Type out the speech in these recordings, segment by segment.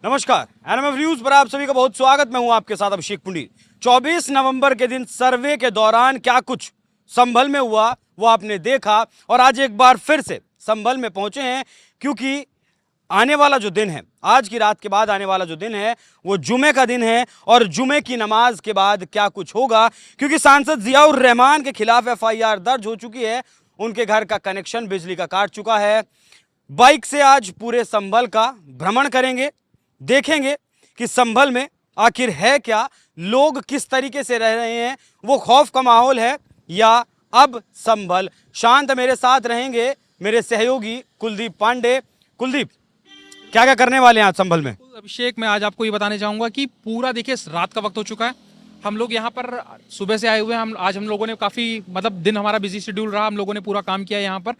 नमस्कार, NMF news पर आप सभी का बहुत स्वागत। मैं हूं आपके साथ अभिषेक पुंडी। 24 नवंबर के दिन सर्वे के दौरान क्या कुछ संभल में हुआ वो आपने देखा और आज एक बार फिर से संभल में पहुंचे हैं, क्योंकि आने वाला जो दिन है, आज की रात के बाद आने वाला जो दिन है वो जुमे का दिन है। और जुमे की नमाज के बाद क्या कुछ होगा, क्योंकि सांसद जियाउर रहमान के खिलाफ एफआईआर दर्ज हो चुकी है। उनके घर का कनेक्शन बिजली का काट चुका है। बाइक से आज पूरे संभल का भ्रमण करेंगे, देखेंगे कि संभल में आखिर है क्या, लोग किस तरीके से रह रहे हैं, वो खौफ का माहौल है या अब संभल शांत। मेरे साथ रहेंगे मेरे सहयोगी कुलदीप पांडे। कुलदीप, क्या क्या करने वाले हैं आज संभल में? अभिषेक, मैं आज आपको ये बताने चाहूंगा कि पूरा देखिए रात का वक्त हो चुका है। हम लोग यहाँ पर सुबह से आए हुए हैं। हम लोगों ने काफ़ी दिन हमारा बिजी शेड्यूल रहा। हम लोगों ने पूरा काम किया यहाँ पर।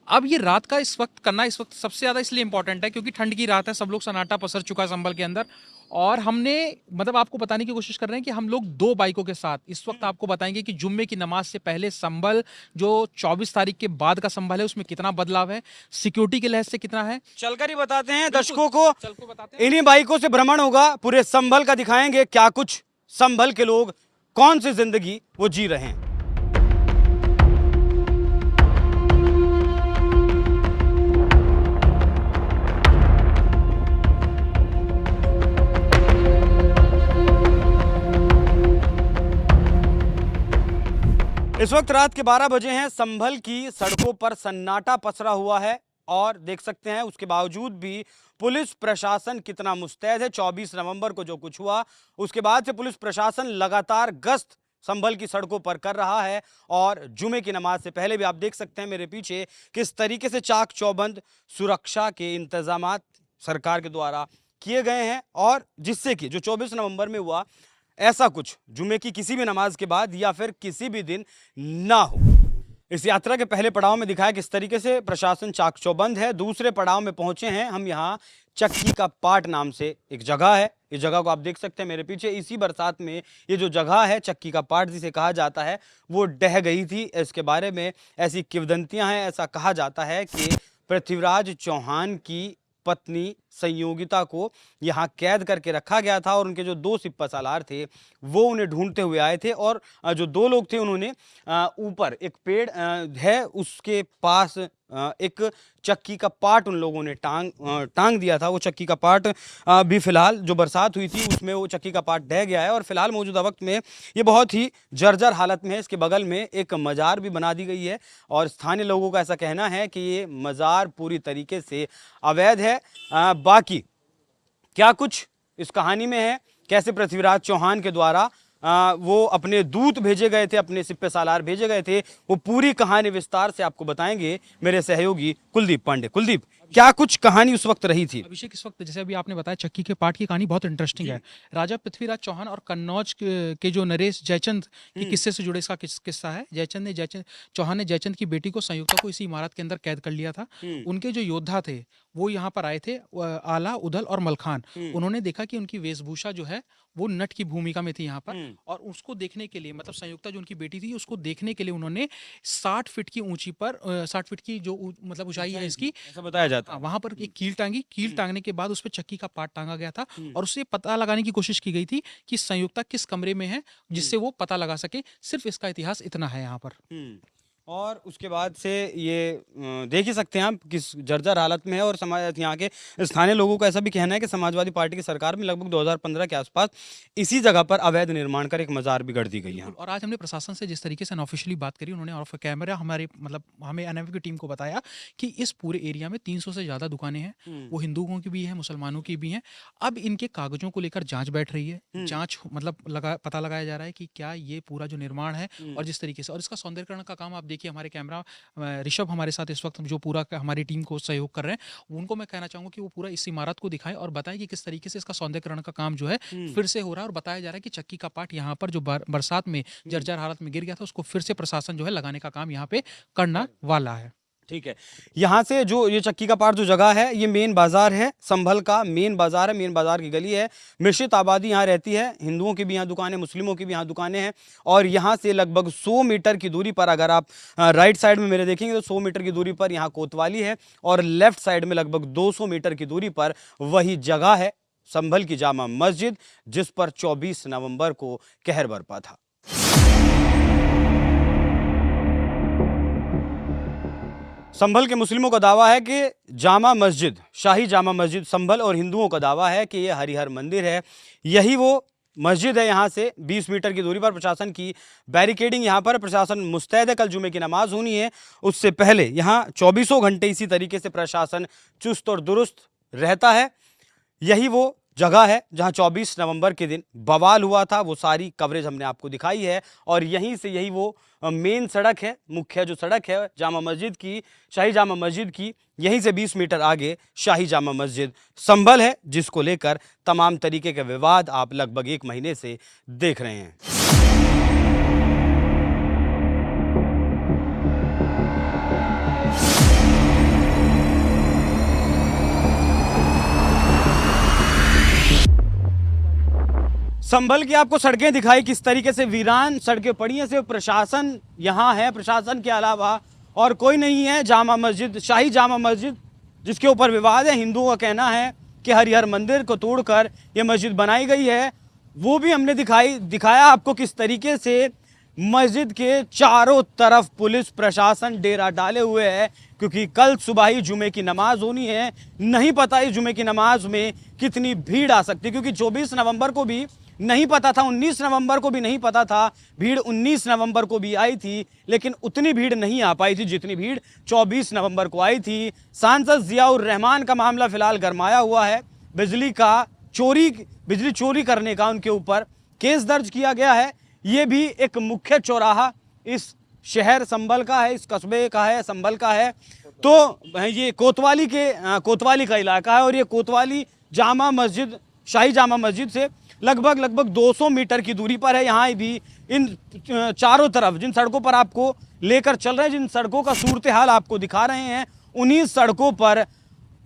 अब ये रात का इस वक्त करना इस वक्त सबसे ज़्यादा इसलिए इंपॉर्टेंट है क्योंकि ठंड की रात है, सब लोग सन्नाटा पसर चुका है संभल के अंदर। और हमने आपको बताने की कोशिश कर रहे हैं कि हम लोग 2 बाइकों के साथ इस वक्त आपको बताएंगे कि जुम्मे की नमाज से पहले संभल जो 24 तारीख के बाद का संभल है उसमें कितना बदलाव है, सिक्योरिटी के लिहाज से कितना है, चलकर ही बताते हैं दर्शकों को। बताते हैं। इन्हीं बाइकों से भ्रमण होगा, पूरे संभल का दिखाएंगे क्या कुछ संभल के लोग कौन सी जिंदगी वो जी रहे हैं। इस वक्त रात के 12 बजे हैं। संभल की सड़कों पर सन्नाटा पसरा हुआ है और देख सकते हैं उसके बावजूद भी पुलिस प्रशासन कितना मुस्तैद है। 24 नवंबर को जो कुछ हुआ उसके बाद से पुलिस प्रशासन लगातार गश्त संभल की सड़कों पर कर रहा है। और जुमे की नमाज से पहले भी आप देख सकते हैं मेरे पीछे किस तरीके से चाक चौबंद सुरक्षा के इंतजामात सरकार के द्वारा किए गए हैं, और जिससे कि जो 24 नवंबर में हुआ ऐसा कुछ जुमे की किसी भी नमाज के बाद या फिर किसी भी दिन ना हो। इस यात्रा के पहले पड़ाव में दिखाया किस तरीके से प्रशासन चाक चौबंद है। दूसरे पड़ाव में पहुंचे हैं हम यहाँ चक्की का पाट नाम से एक जगह है। इस जगह को आप देख सकते हैं मेरे पीछे। इसी बरसात में ये जो जगह है चक्की का पाट जिसे कहा जाता है वो ढह गई थी। इसके बारे में ऐसी किंवदंतियां हैं। ऐसा कहा जाता है कि पृथ्वीराज चौहान की पत्नी संयोगिता को यहाँ कैद करके रखा गया था और उनके जो 2 सिपह सालार थे वो उन्हें ढूंढते हुए आए थे। और जो 2 लोग थे उन्होंने ऊपर एक पेड़ है उसके पास एक चक्की का पाट उन लोगों ने टांग दिया था। वो चक्की का पाट भी फिलहाल जो बरसात हुई थी उसमें वो चक्की का पाट ढह गया है और फिलहाल मौजूदा वक्त में ये बहुत ही जर्जर हालत में है। इसके बगल में एक मज़ार भी बना दी गई है और स्थानीय लोगों का ऐसा कहना है कि ये मज़ार पूरी तरीके से अवैध है। बाकी क्या कुछ इस कहानी में है, कैसे पृथ्वीराज चौहान के द्वारा वो अपने दूत भेजे गए थे, अपने सिपह सालार भेजे गए थे, वो पूरी कहानी विस्तार से आपको बताएंगे मेरे सहयोगी कुलदीप पांडे। कुलदीप, क्या कुछ कहानी उस वक्त रही थी? अभिषेक, इस वक्त जैसे अभी आपने बताया चक्की के पाट की कहानी बहुत इंटरेस्टिंग है। राजा पृथ्वीराज चौहान और कन्नौज के जो नरेश जयचंद के किस्से से जुड़े इसका किस्सा है। चौहान ने जयचंद की बेटी को संयुक्ता को इसी इमारत के अंदर कैद कर लिया था। उनके जो योद्धा थे वो यहाँ पर आए थे, आला, उदल और मलखान। उन्होंने देखा कि उनकी वेशभूषा जो है वो नट की भूमिका में थी यहाँ पर, और उसको देखने के लिए संयुक्ता जो उनकी बेटी थी उसको देखने के लिए उन्होंने 60 फीट की ऊंची पर 60 फीट की जो ऊंचाई है इसकी, ऐसा बताया जाता है, वहां पर एक कील टांगने के बाद उस पर चक्की का पाट टांगा गया था और उससे पता लगाने की कोशिश की गई थी कि संयुक्ता किस कमरे में है जिससे वो पता लगा सके। सिर्फ इसका इतिहास इतना है यहाँ पर। और उसके बाद से ये देख ही सकते हैं आप किस जर्जर हालत में है। और समाज यहाँ के स्थानीय लोगों का ऐसा भी कहना है कि समाजवादी पार्टी की सरकार में लगभग 2015 के आसपास इसी जगह पर अवैध निर्माण कर एक मजार भी गढ़ दी गई है। और आज हमने प्रशासन से जिस तरीके से अनऑफिशियली बात करी, उन्होंने ऑफ कैमरा हमारे हमें एनएमएफ की टीम को बताया कि इस पूरे एरिया में 300 से ज़्यादा दुकानें हैं। वो हिंदुओं की भी हैं, मुसलमानों की भी हैं। अब इनके कागजों को लेकर जाँच बैठ रही है। जाँच पता लगाया जा रहा है कि क्या ये पूरा जो निर्माण है और जिस तरीके से, और इसका सौंदर्यकरण का काम आप देखिए, हमारे कैमरा ऋषभ हमारे साथ इस वक्त जो पूरा हमारी टीम को सहयोग कर रहे हैं, उनको मैं कहना चाहूंगा कि वो पूरा इस इमारत को दिखाएं और बताएं कि किस तरीके से इसका सौंदर्यकरण का काम जो है फिर से हो रहा है। और बताया जा रहा है कि चक्की का पाट यहाँ पर जो बरसात में जर्जर हालत में गिर गया था उसको फिर से प्रशासन जो है लगाने का काम यहाँ पे करना वाला है। ठीक है, यहाँ से जो ये चक्की का पाट जो जगह है ये मेन बाजार है, संभल का मेन बाजार है। मेन बाजार की गली है, मिश्रित आबादी यहाँ रहती है, हिंदुओं की भी यहाँ दुकानें, मुस्लिमों की भी यहाँ दुकानें हैं। और यहाँ से लगभग 100 मीटर की दूरी पर अगर आप राइट साइड में मेरे देखेंगे तो 100 मीटर की दूरी पर यहाँ कोतवाली है और लेफ्ट साइड में लगभग 200 मीटर की दूरी पर वही जगह है संभल की जामा मस्जिद, जिस पर 24 नवंबर को कहर बरपा था। संभल के मुस्लिमों का दावा है कि जामा मस्जिद, शाही जामा मस्जिद संभल, और हिंदुओं का दावा है कि यह हरिहर मंदिर है। यही वो मस्जिद है। यहाँ से 20 मीटर की दूरी पर प्रशासन की बैरिकेडिंग यहाँ पर, प्रशासन मुस्तैद है। कल जुमे की नमाज होनी है, उससे पहले यहाँ 24 घंटे इसी तरीके से प्रशासन चुस्त और दुरुस्त रहता है। यही वो जगह है जहां 24 नवंबर के दिन बवाल हुआ था। वो सारी कवरेज हमने आपको दिखाई है, और यहीं से यही वो मेन सड़क है, मुख्य जो सड़क है जामा मस्जिद की, शाही जामा मस्जिद की, यहीं से 20 मीटर आगे शाही जामा मस्जिद संभल है, जिसको लेकर तमाम तरीके के विवाद आप लगभग 1 महीने से देख रहे हैं। संभल की आपको सड़कें दिखाई, किस तरीके से वीरान सड़कें पड़ी हैं। सिर्फ प्रशासन यहाँ है, प्रशासन के अलावा और कोई नहीं है। जामा मस्जिद, शाही जामा मस्जिद, जिसके ऊपर विवाद है, हिंदुओं का कहना है कि हरिहर मंदिर को तोड़कर ये मस्जिद बनाई गई है। वो भी हमने दिखाया आपको किस तरीके से मस्जिद के चारों तरफ पुलिस प्रशासन डेरा डाले हुए है, क्योंकि कल सुबह ही जुमे की नमाज होनी है। नहीं पता इस जुमे की नमाज में कितनी भीड़ आ सकती है, क्योंकि 24 नवंबर को भी नहीं पता था, 19 नवंबर को भी नहीं पता था। भीड़ 19 नवंबर को भी आई थी, लेकिन उतनी भीड़ नहीं आ पाई थी जितनी भीड़ 24 नवंबर को आई थी। सांसद जियाउर रहमान का मामला फिलहाल गरमाया हुआ है। बिजली चोरी करने का उनके ऊपर केस दर्ज किया गया है। ये भी एक मुख्य चौराहा इस शहर संभल का है, इस कस्बे का है, संभल का है। तो ये कोतवाली का इलाका है, और ये कोतवाली जामा मस्जिद, शाही जामा मस्जिद से लगभग 200 मीटर की दूरी पर है। यहाँ भी इन चारों तरफ जिन सड़कों पर आपको लेकर चल रहे हैं, जिन सड़कों का सूरत हाल आपको दिखा रहे हैं, उन्हीं सड़कों पर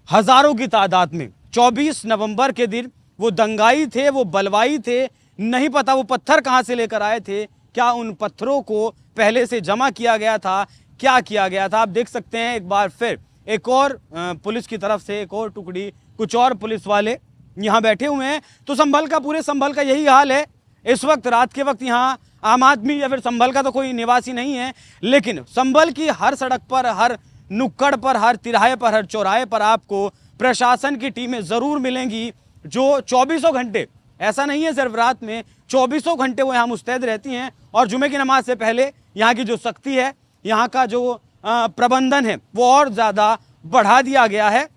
हजारों की तादाद में 24 नवंबर के दिन वो दंगाई थे, वो बलवाई थे। नहीं पता वो पत्थर कहाँ से लेकर आए थे, क्या उन पत्थरों को पहले से जमा किया गया था, क्या किया गया था। आप देख सकते हैं एक बार फिर एक और पुलिस की तरफ से एक और टुकड़ी, कुछ और पुलिस वाले यहाँ बैठे हुए हैं। तो संभल का, पूरे संभल का यही हाल है इस वक्त। रात के वक्त यहाँ आम आदमी या फिर संभल का तो कोई निवासी नहीं है, लेकिन संभल की हर सड़क पर, हर नुक्कड़ पर, हर तिराहे पर, हर चौराहे पर आपको प्रशासन की टीमें ज़रूर मिलेंगी, जो 24 घंटे, ऐसा नहीं है सिर्फ रात में, 24 घंटे वो यहाँ मुस्तैद रहती हैं। और जुमे की नमाज से पहले यहाँ की जो सख्ती है, यहाँ का जो प्रबंधन है, वो और ज़्यादा बढ़ा दिया गया है।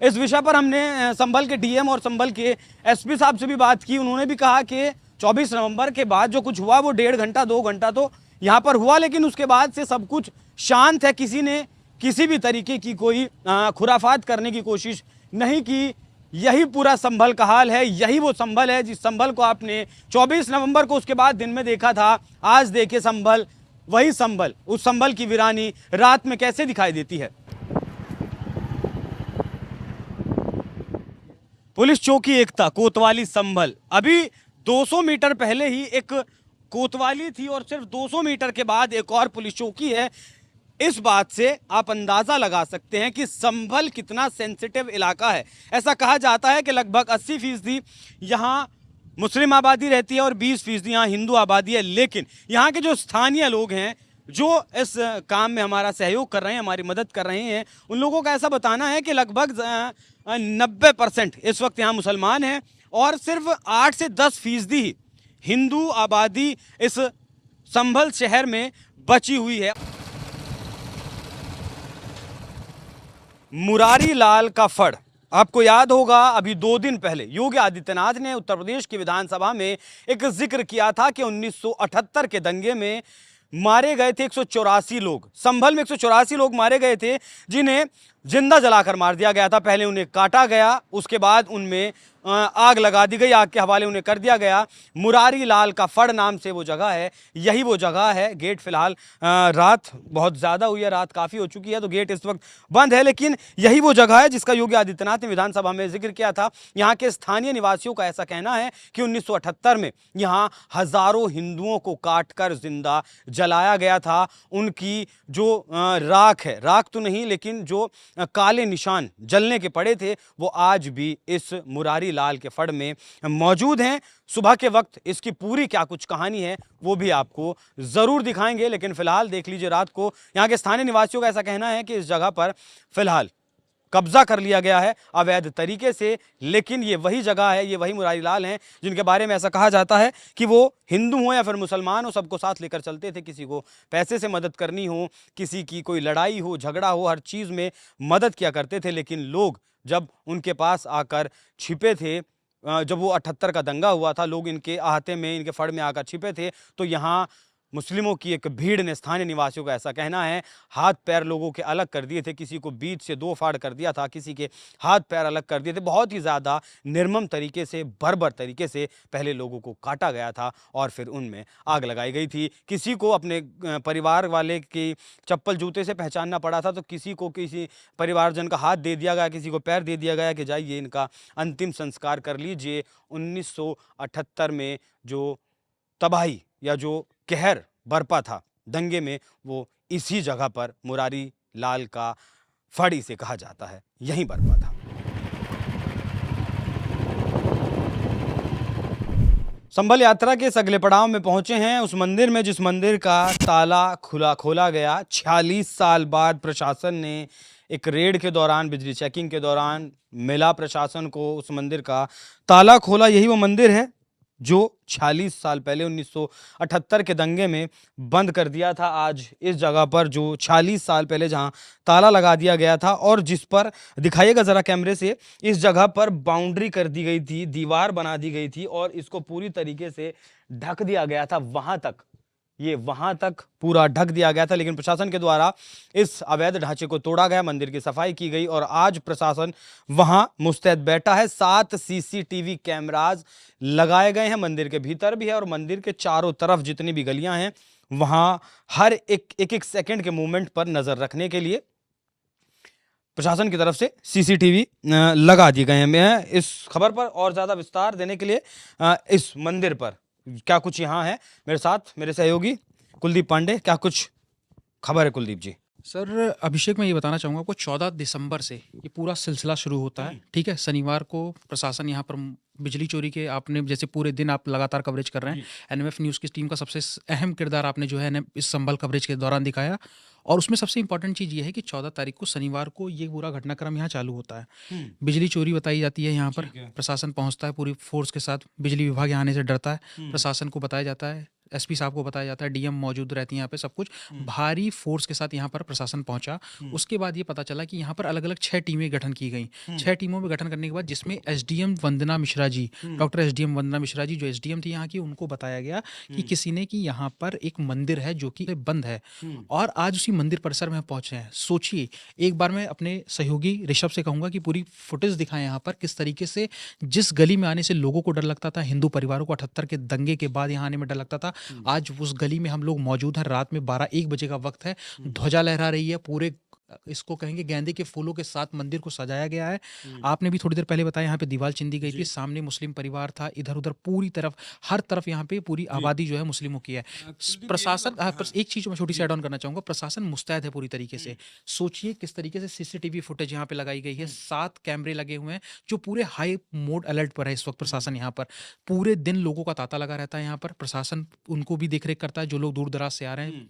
इस विषय पर हमने संभल के डीएम और संभल के एसपी साहब से भी बात की। उन्होंने भी कहा कि 24 नवंबर के बाद जो कुछ हुआ वो 1.5 घंटा 2 घंटा तो यहाँ पर हुआ, लेकिन उसके बाद से सब कुछ शांत है। किसी ने किसी भी तरीके की कोई खुराफात करने की कोशिश नहीं की। यही पूरा संभल का हाल है। यही वो संभल है जिस संभल को आपने 24 नवंबर को उसके बाद दिन में देखा था। आज देखिए संभल, वही संभल, उस संभल की वीरानी रात में कैसे दिखाई देती है। पुलिस चौकी एकता, कोतवाली संभल। अभी 200 मीटर पहले ही एक कोतवाली थी, और सिर्फ 200 मीटर के बाद एक और पुलिस चौकी है। इस बात से आप अंदाजा लगा सकते हैं कि संभल कितना सेंसिटिव इलाका है। ऐसा कहा जाता है कि लगभग 80% यहाँ मुस्लिम आबादी रहती है और 20% यहाँ हिंदू आबादी है। लेकिन यहाँ के जो स्थानीय लोग हैं, जो इस काम में हमारा सहयोग कर रहे हैं, हमारी मदद कर रहे हैं, उन लोगों का ऐसा बताना है कि लगभग 90% इस वक्त यहाँ मुसलमान हैं, और सिर्फ 8 से 10% ही हिंदू आबादी इस संभल शहर में बची हुई है। मुरारी लाल का फड़, आपको याद होगा अभी 2 दिन पहले योगी आदित्यनाथ ने उत्तर प्रदेश की विधानसभा में एक जिक्र किया था कि 1978 के दंगे में मारे गए थे 184 लोग। संभल में 184 लोग मारे गए थे, जिन्हें जिंदा जलाकर मार दिया गया था। पहले उन्हें काटा गया, उसके बाद उनमें आग लगा दी गई, आग के हवाले उन्हें कर दिया गया। मुरारी लाल का फड़ नाम से वो जगह है, यही वो जगह है। गेट फिलहाल रात बहुत ज़्यादा हुई है, रात काफ़ी हो चुकी है, तो गेट इस वक्त बंद है, लेकिन यही वो जगह है जिसका योगी आदित्यनाथ ने विधानसभा में जिक्र किया था। यहाँ के स्थानीय निवासियों का ऐसा कहना है कि 1978 में यहाँ हज़ारों हिंदुओं को काट कर जिंदा जलाया गया था। उनकी जो राख है, राख तो नहीं लेकिन जो काले निशान जलने के पड़े थे वो आज भी इस मुरारी लाल के फड़ में मौजूद हैं। सुबह के वक्त इसकी पूरी क्या कुछ कहानी है वो भी आपको ज़रूर दिखाएंगे, लेकिन फिलहाल देख लीजिए रात को यहाँ के स्थानीय निवासियों का ऐसा कहना है कि इस जगह पर फिलहाल कब्जा कर लिया गया है अवैध तरीके से। लेकिन ये वही जगह है, ये वही मुरारी लाल हैं जिनके बारे में ऐसा कहा जाता है कि वो हिंदू हो या फिर मुसलमान हो, सबको साथ लेकर चलते थे। किसी को पैसे से मदद करनी हो, किसी की कोई लड़ाई हो, झगड़ा हो, हर चीज़ में मदद किया करते थे। लेकिन लोग जब उनके पास आकर छिपे थे, जब वो 78 का दंगा हुआ था, लोग इनके आहते में, इनके फड़ में आकर छिपे थे, तो यहाँ मुस्लिमों की एक भीड़ ने, स्थानीय निवासियों का ऐसा कहना है, हाथ पैर लोगों के अलग कर दिए थे। किसी को बीच से 2 फाड़ कर दिया था, किसी के हाथ पैर अलग कर दिए थे। बहुत ही ज़्यादा निर्मम तरीके से, बर्बर तरीके से पहले लोगों को काटा गया था और फिर उनमें आग लगाई गई थी। किसी को अपने परिवार वाले की चप्पल जूते से पहचानना पड़ा था, तो किसी को किसी परिवारजन का हाथ दे दिया गया, किसी को पैर दे दिया गया कि जाइए इनका अंतिम संस्कार कर लीजिए। 1978 में जो तबाही या जो कहर बरपा था दंगे में, वो इसी जगह पर मुरारी लाल का फड़ इसे कहा जाता है, यहीं बरपा था। संभल यात्रा के इस अगले पड़ाव में पहुंचे हैं उस मंदिर में जिस मंदिर का ताला खोला गया 46 साल बाद। प्रशासन ने एक रेड के दौरान, बिजली चेकिंग के दौरान मिला प्रशासन को उस मंदिर का ताला खोला। यही वो मंदिर है जो 46 साल पहले 1978 के दंगे में बंद कर दिया था। आज इस जगह पर जो 46 साल पहले जहां ताला लगा दिया गया था और जिस पर, दिखाइएगा ज़रा कैमरे से, इस जगह पर बाउंड्री कर दी गई थी, दीवार बना दी गई थी और इसको पूरी तरीके से ढक दिया गया था। वहां तक पूरा ढक दिया गया था, लेकिन प्रशासन के द्वारा इस अवैध ढांचे को तोड़ा गया, मंदिर की सफाई की गई और आज प्रशासन वहां मुस्तैद बैठा है। 7 सीसीटीवी कैमराज लगाए गए हैं, मंदिर के भीतर भी है और मंदिर के चारों तरफ जितनी भी गलियां हैं वहां हर एक सेकंड के मूवमेंट पर नजर रखने के लिए प्रशासन की तरफ से सीसीटीवी लगा दिए गए हैं। मैं इस खबर पर और ज्यादा विस्तार देने के लिए इस मंदिर पर क्या कुछ यहाँ है, मेरे साथ मेरे सहयोगी कुलदीप पांडे, क्या कुछ खबर है कुलदीप जी? सर अभिषेक, मैं ये बताना चाहूँगा आपको, 14 दिसंबर से ये पूरा सिलसिला शुरू होता है। ठीक है, शनिवार को प्रशासन यहाँ पर बिजली चोरी के, आपने जैसे पूरे दिन आप लगातार कवरेज कर रहे हैं, एनएमएफ न्यूज़ की टीम का सबसे अहम किरदार आपने जो है इस संभल कवरेज के दौरान दिखाया। और उसमें सबसे इंपॉर्टेंट चीज़ ये है कि 14 तारीख को शनिवार को ये पूरा घटनाक्रम यहाँ चालू होता है। बिजली चोरी बताई जाती है यहाँ पर, प्रशासन पहुँचता है पूरी फोर्स के साथ, बिजली विभाग यहाँ आने से डरता है, प्रशासन को बताया जाता है, एसपी साहब को बताया जाता है, डीएम मौजूद रहती है यहाँ पे, सब कुछ भारी फोर्स के साथ यहाँ पर प्रशासन पहुंचा। उसके बाद ये पता चला कि यहाँ पर अलग अलग 6 टीमें गठन की गई। 6 टीमों में गठन करने के बाद जिसमें एसडीएम वंदना मिश्रा जी, डॉक्टर एसडीएम वंदना मिश्रा जी जो एसडीएम थी यहाँ की, उनको बताया गया कि किसी ने कि यहाँ पर एक मंदिर है जो कि बंद है और आज उसी मंदिर परिसर में पहुंचे हैं। सोचिए, एक बार मैं अपने सहयोगी ऋषभ से कहूंगा कि पूरी फुटेज दिखाएं यहाँ पर, किस तरीके से जिस गली में आने से लोगों को डर लगता था, हिंदू परिवारों को 78 के दंगे के बाद यहाँ आने में डर लगता था, आज उस गली में हम लोग मौजूद हैं। रात में 12-1 बजे का वक्त है, ध्वजा लहरा रही है, पूरे इसको कहेंगे गेंदे के फूलों के साथ मंदिर को सजाया गया है। आपने भी थोड़ी देर पहले बताया यहाँ पे दीवार चिंदी गई थी, सामने मुस्लिम परिवार था, इधर उधर पूरी तरफ हर तरफ यहाँ पे पूरी आबादी जो है मुस्लिमों की है। प्रशासन, एक चीज मैं छोटी सी ऐड ऑन करना चाहूंगा, प्रशासन मुस्तैद है पूरी तरीके से। सोचिए किस तरीके से सीसीटीवी फुटेज यहाँ पे लगाई गई है, 7 कैमरे लगे हुए हैं जो पूरे हाई मोड अलर्ट पर है इस वक्त। प्रशासन यहाँ पर पूरे दिन लोगों का तांता लगा रहता है, यहाँ पर प्रशासन उनको भी देखरेख करता है, जो लोग दूर दराज से आ रहे हैं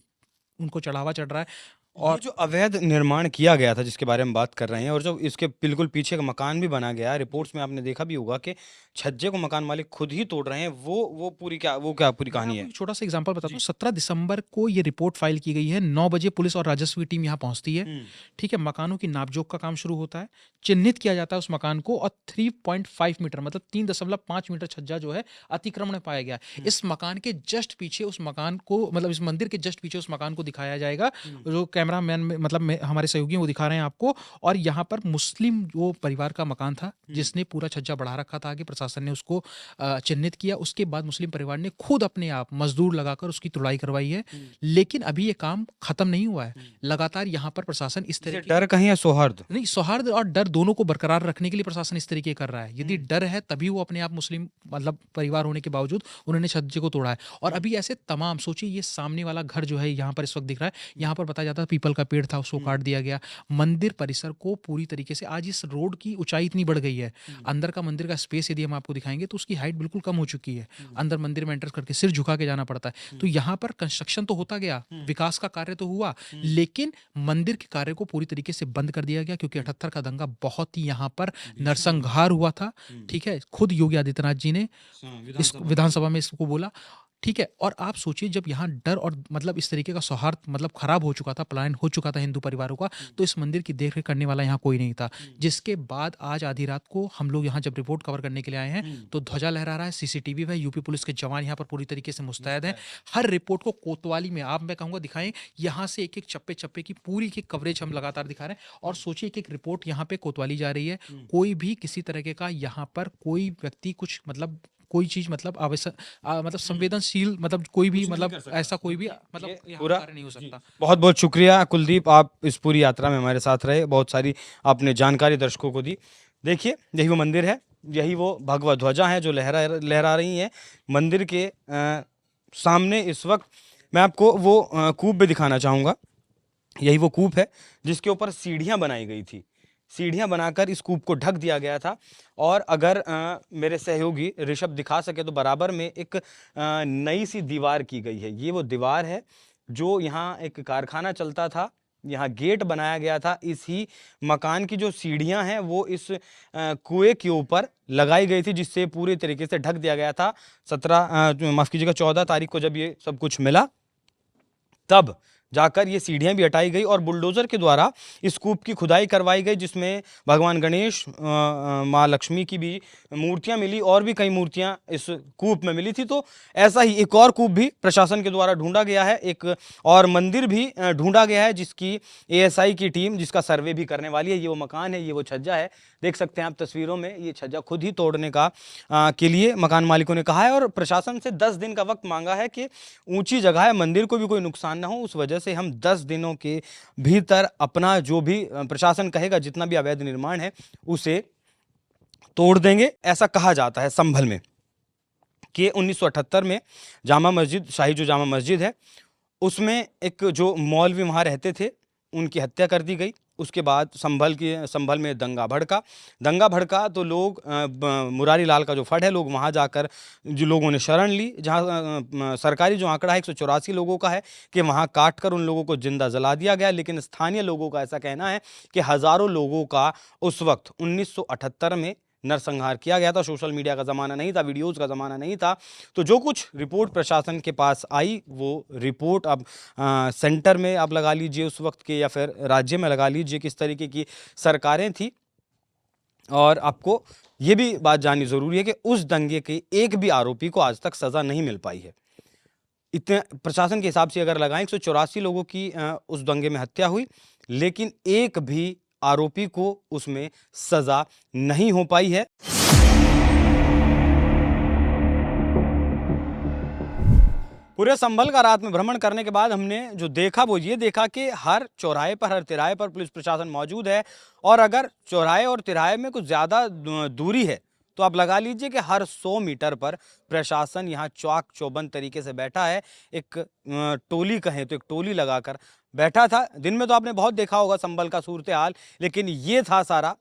उनको चढ़ावा चढ़ रहा है। और जो अवैध निर्माण किया गया था जिसके बारे में बात कर रहे हैं, और जो इसके बिल्कुल पीछे का मकान भी बना गया है, रिपोर्ट्स में आपने देखा भी होगा कि छज्जे को मकान मालिक खुद ही तोड़ रहे हैं, वो पूरी कहानी है? छोटा सा एग्जांपल बताता हूँ। 17 दिसंबर को ये रिपोर्ट फाइल की गई है, 9 बजे पुलिस और राजस्व की टीम यहाँ पहुंचती है। ठीक है, मकानों की नापजोक का काम शुरू होता है, चिन्हित किया जाता है उस मकान को और 3.5 मीटर मतलब 3.5 मीटर छज्जा जो है अतिक्रमण पाया गया। इस मकान के जस्ट पीछे उस मकान को, मतलब इस मंदिर के जस्ट पीछे उस मकान को दिखाया जाएगा, जो कैमरामैन मतलब हमारे सहयोगी वो दिखा रहे हैं आपको। और यहाँ पर मुस्लिम वो परिवार का मकान था जिसने पूरा छज्जा बढ़ा रखा था, आगे प्रशासन ने उसको चिन्हित किया। उसके बाद मुस्लिम परिवार ने खुद अपने आप मजदूर लगाकर उसकी तुड़ाई करवाई है, लेकिन अभी ये काम खत्म नहीं हुआ है। लगातार यहाँ पर प्रशासन इस तरह, डर कहीं या सौहार्द नहीं, सौहार्द और डर दोनों को बरकरार रखने के लिए प्रशासन इस तरीके कर रहा है। यदि डर है तभी वो अपने आप मुस्लिम मतलब परिवार होने के बावजूद उन्होंने छज्जे को तोड़ा है। और अभी ऐसे तमाम, सोचिए ये सामने वाला घर जो है यहाँ पर इस वक्त दिख रहा है, यहाँ पर बताया जाता है पीपल का पेड़ था उसको काट दिया गया। मंदिर परिसर को पूरी तरीके से, आज इस रोड की ऊंचाई इतनी बढ़ गई है, अंदर का मंदिर का स्पेस यदि हम आपको दिखाएंगे तो उसकी हाइट बिल्कुल कम हो चुकी है। अंदर मंदिर में एंटर करके सिर झुका के जाना पड़ता है। तो यहाँ पर कंस्ट्रक्शन तो होता गया, विकास का कार्य तो हुआ, लेकिन मंदिर के कार्य को पूरी तरीके से बंद कर दिया गया, क्योंकि 78 का दंगा बहुत ही यहाँ पर नरसंहार हुआ था। ठीक है, खुद योगी आदित्यनाथ जी ने इस विधानसभा में इसको बोला। ठीक है, और आप सोचिए जब यहाँ डर और मतलब इस तरीके का सौहार्द मतलब खराब हो चुका था, पलायन हो चुका था हिंदू परिवारों का, तो इस मंदिर की देखरेख करने वाला यहाँ कोई नहीं था। जिसके बाद आज आधी रात को हम लोग यहाँ जब रिपोर्ट कवर करने के लिए आए हैं तो ध्वजा लहरा रहा है, सीसीटीवी है, यूपी पुलिस के जवान यहाँ पर पूरी तरीके से मुस्तैद हैं। हर रिपोर्ट को कोतवाली में आप मैं कहूँगा दिखाएं, यहाँ से एक एक चप्पे चप्पे की पूरी की कवरेज हम लगातार दिखा रहे हैं। और सोचिए एक एक रिपोर्ट यहाँ पे कोतवाली जा रही है, कोई भी किसी तरीके का यहाँ पर कोई व्यक्ति कुछ मतलब कोई चीज मतलब आवश्यक मतलब संवेदनशील मतलब कोई भी मतलब ऐसा कोई भी मतलब यहाँ पूरा कार्य नहीं हो सकता। बहुत बहुत शुक्रिया कुलदीप, आप इस पूरी यात्रा में हमारे साथ रहे, बहुत सारी आपने जानकारी दर्शकों को दी। देखिए यही वो मंदिर है, यही वो भगवा ध्वजा है जो लहरा रही है मंदिर के सामने। इस वक्त मैं आपको वो कूप भी दिखाना चाहूँगा। यही वो कूप है जिसके ऊपर सीढ़ियाँ बनाई गई थी, सीढ़ियाँ बनाकर इस कूप को ढक दिया गया था। और अगर मेरे सहयोगी ऋषभ दिखा सके तो बराबर में एक नई सी दीवार की गई है। ये वो दीवार है जो यहाँ एक कारखाना चलता था, यहाँ गेट बनाया गया था। इसी मकान की जो सीढ़ियाँ हैं वो इस कुएं के ऊपर लगाई गई थी, जिससे पूरी तरीके से ढक दिया गया था। 14 तारीख को जब ये सब कुछ मिला तब जाकर ये सीढ़ियां भी हटाई गई और बुलडोजर के द्वारा इस कूप की खुदाई करवाई गई, जिसमें भगवान गणेश, माँ लक्ष्मी की भी मूर्तियां मिली और भी कई मूर्तियां इस कूप में मिली थी। तो ऐसा ही एक और कूप भी प्रशासन के द्वारा ढूंढा गया है, एक और मंदिर भी ढूंढा गया है जिसकी एएसआई की टीम जिसका सर्वे भी करने वाली है। ये वो मकान है, ये वो छज्जा है, देख सकते हैं आप तस्वीरों में। ये छज्जा खुद ही तोड़ने का के लिए मकान मालिकों ने कहा है और प्रशासन से 10 दिन का वक्त मांगा है कि ऊंची जगह है, मंदिर को भी कोई नुकसान ना हो, उस वजह से हम 10 दिनों के भीतर अपना जो भी प्रशासन कहेगा जितना भी अवैध निर्माण है उसे तोड़ देंगे। ऐसा कहा जाता है संभल में कि 1978 में जामा मस्जिद, शाही जो जामा मस्जिद है उसमें एक जो मौलवी वहाँ रहते थे उनकी हत्या कर दी गई। उसके बाद संभल में दंगा भड़का तो लोग मुरारी लाल का जो फड है, लोग वहाँ जाकर जो लोगों ने शरण ली, जहाँ सरकारी जो आंकड़ा है 184 लोगों का है कि वहाँ काट कर उन लोगों को जिंदा जला दिया गया। लेकिन स्थानीय लोगों का ऐसा कहना है कि हज़ारों लोगों का उस वक्त 1978 में नरसंहार किया गया था। सोशल मीडिया का ज़माना नहीं था, वीडियोज़ का ज़माना नहीं था। तो जो कुछ रिपोर्ट प्रशासन के पास आई वो रिपोर्ट अब सेंटर में आप लगा लीजिए उस वक्त के, या फिर राज्य में लगा लीजिए किस तरीके की सरकारें थी। और आपको ये भी बात जाननी ज़रूरी है कि उस दंगे के एक भी आरोपी को आज तक सज़ा नहीं मिल पाई है। इतने प्रशासन के हिसाब से अगर लगाएं 184 लोगों की उस दंगे में हत्या हुई, लेकिन एक भी आरोपी को उसमें सजा नहीं हो पाई है। पूरे संभल का रात में भ्रमण करने के बाद हमने जो देखा वो ये देखा कि हर चौराहे पर, हर तिराहे पर पुलिस प्रशासन मौजूद है। और अगर चौराहे और तिराहे में कुछ ज़्यादा दूरी है तो आप लगा लीजिए कि हर 100 मीटर पर प्रशासन यहाँ चौक चौबंद तरीके से बैठा है। एक टोली कहें तो एक टोली लगाकर बैठा था। दिन में तो आपने बहुत देखा होगा संभल का सूरत हाल, लेकिन ये था सारा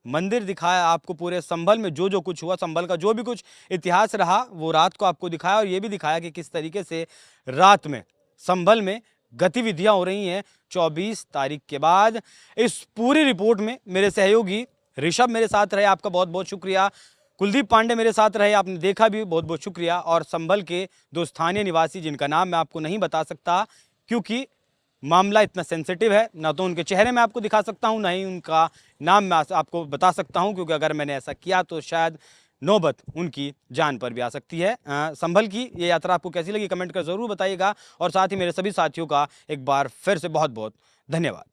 मंदिर दिखाया आपको पूरे संभल में जो जो कुछ हुआ, संभल का जो भी कुछ इतिहास रहा वो रात को आपको दिखाया। और ये भी दिखाया कि किस तरीके से रात में संभल में गतिविधियां हो रही हैं 24 तारीख के बाद। इस पूरी रिपोर्ट में मेरे सहयोगी ऋषभ मेरे साथ रहे, आपका बहुत बहुत शुक्रिया। कुलदीप पांडे मेरे साथ रहे, आपने देखा भी, बहुत बहुत शुक्रिया। और संभल के दो स्थानीय निवासी जिनका नाम मैं आपको नहीं बता सकता क्योंकि मामला इतना सेंसिटिव है, ना तो उनके चेहरे में आपको दिखा सकता हूं, ना ही उनका नाम मैं आपको बता सकता हूं, क्योंकि अगर मैंने ऐसा किया तो शायद नौबत उनकी जान पर भी आ सकती है। संभल की ये यात्रा आपको कैसी लगी कमेंट कर ज़रूर बताइएगा। और साथ ही मेरे सभी साथियों का एक बार फिर से बहुत बहुत धन्यवाद।